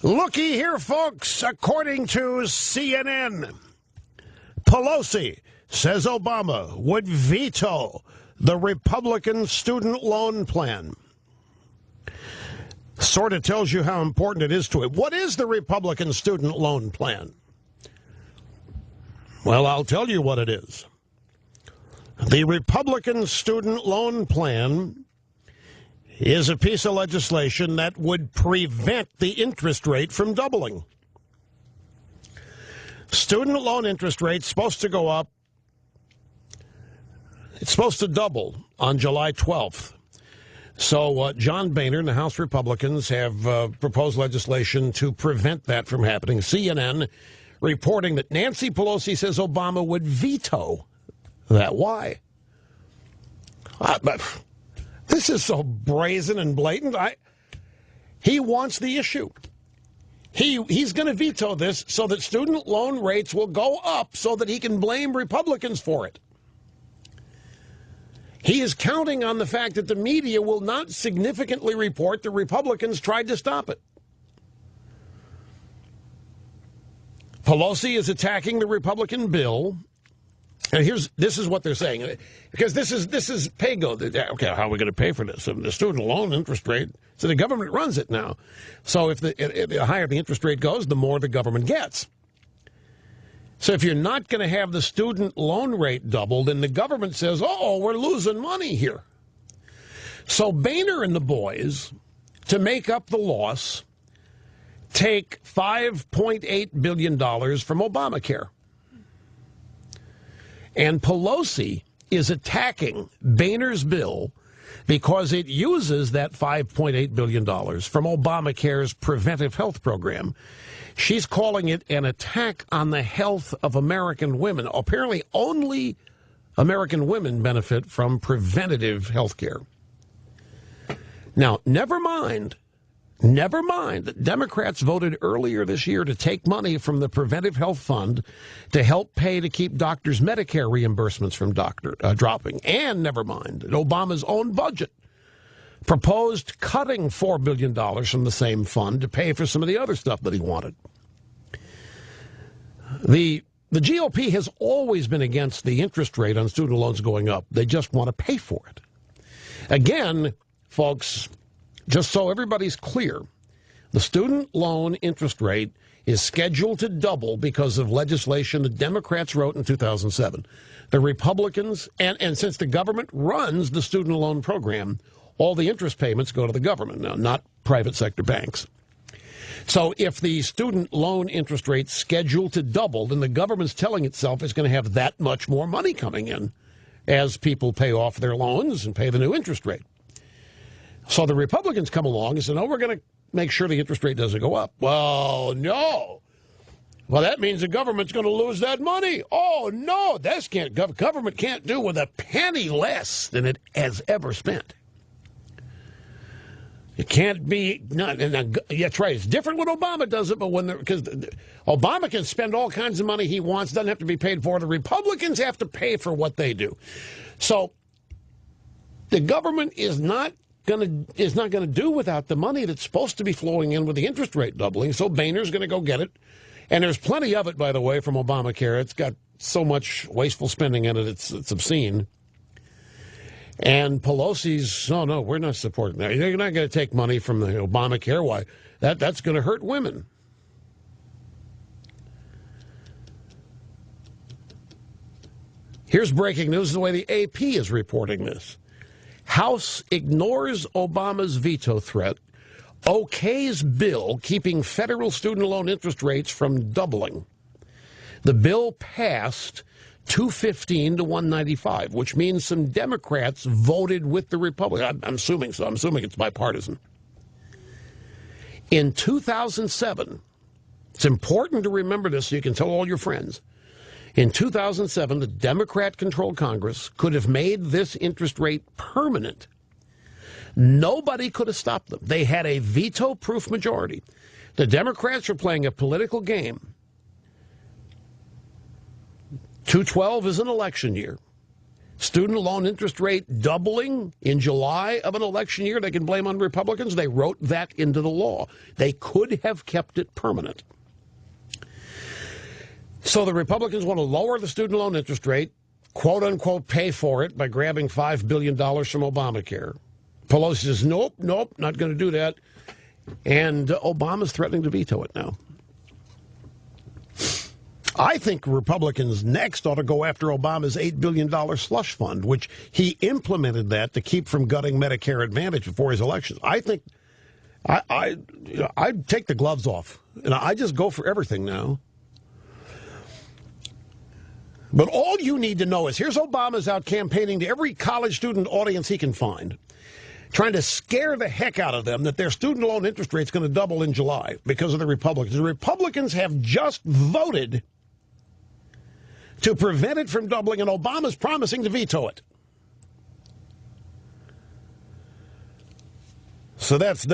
Looky here, folks. According to CNN, Pelosi says Obama would veto the Republican student loan plan. Sort of tells you how important it is to him. What is the Republican student loan plan? Well, I'll tell you what it is. The Republican student loan plan is a piece of legislation that would prevent the interest rate from doubling. Student loan interest rate's supposed to go up. It's supposed to double on July 12th. So John Boehner and the House Republicans have proposed legislation to prevent that from happening. CNN reporting that Nancy Pelosi says Obama would veto that. Why? This is so brazen and blatant. He wants the issue. He's going to veto this so that student loan rates will go up so that he can blame Republicans for it. He is counting on the fact that the media will not significantly report the Republicans tried to stop it. Pelosi is attacking the Republican bill. And this is what they're saying, because this is pay-go. Okay, how are we going to pay for this? The student loan interest rate, so the government runs it now. So if the higher the interest rate goes, the more the government gets. So if you're not going to have the student loan rate doubled, then the government says, oh, we're losing money here. So Boehner and the boys, to make up the loss, take $5.8 billion from Obamacare. And Pelosi is attacking Boehner's bill because it uses that $5.8 billion from Obamacare's preventive health program. She's calling it an attack on the health of American women. Apparently, only American women benefit from preventative health care. Now, never mind that Democrats voted earlier this year to take money from the Preventive Health Fund to help pay to keep doctors' Medicare reimbursements from dropping. And never mind that Obama's own budget proposed cutting $4 billion from the same fund to pay for some of the other stuff that he wanted. The GOP has always been against the interest rate on student loans going up. They just want to pay for it. Again, folks, just so everybody's clear, the student loan interest rate is scheduled to double because of legislation the Democrats wrote in 2007. The Republicans, and since the government runs the student loan program, all the interest payments go to the government now, not private sector banks. So if the student loan interest rate's scheduled to double, then the government's telling itself it's going to have that much more money coming in as people pay off their loans and pay the new interest rate. So the Republicans come along and say, no, we're going to make sure the interest rate doesn't go up. Well, no. Well, that means the government's going to lose that money. Oh, no, government can't do with a penny less than it has ever spent. It can't be, that's right, it's different when Obama does it, but because Obama can spend all kinds of money he wants, doesn't have to be paid for. The Republicans have to pay for what they do. So the government is not going to do without the money that's supposed to be flowing in with the interest rate doubling, so Boehner's going to go get it. And there's plenty of it, by the way, from Obamacare. It's got so much wasteful spending in it, it's obscene. And Pelosi's, oh, no, we're not supporting that. You're not going to take money from the Obamacare. Why? That's going to hurt women. Here's breaking news the way the AP is reporting this. House ignores Obama's veto threat, okays bill keeping federal student loan interest rates from doubling. The bill passed 215 to 195, which means some Democrats voted with the Republicans. I'm assuming so. I'm assuming it's bipartisan. In 2007, it's important to remember this so you can tell all your friends. In 2007, the Democrat-controlled Congress could have made this interest rate permanent. Nobody could have stopped them. They had a veto-proof majority. The Democrats were playing a political game. 2012 is an election year. Student loan interest rate doubling in July of an election year, they can blame on Republicans. They wrote that into the law. They could have kept it permanent. So the Republicans want to lower the student loan interest rate, quote unquote pay for it by grabbing $5 billion from Obamacare. Pelosi says, nope, not going to do that. And Obama's threatening to veto it now. I think Republicans next ought to go after Obama's $8 billion slush fund, which he implemented that to keep from gutting Medicare Advantage before his elections. I think I'd take the gloves off, and I just go for everything now. But all you need to know is here's Obama's out campaigning to every college student audience he can find, trying to scare the heck out of them that their student loan interest rate's going to double in July because of the Republicans. The Republicans have just voted to prevent it from doubling, and Obama's promising to veto it. So that's that.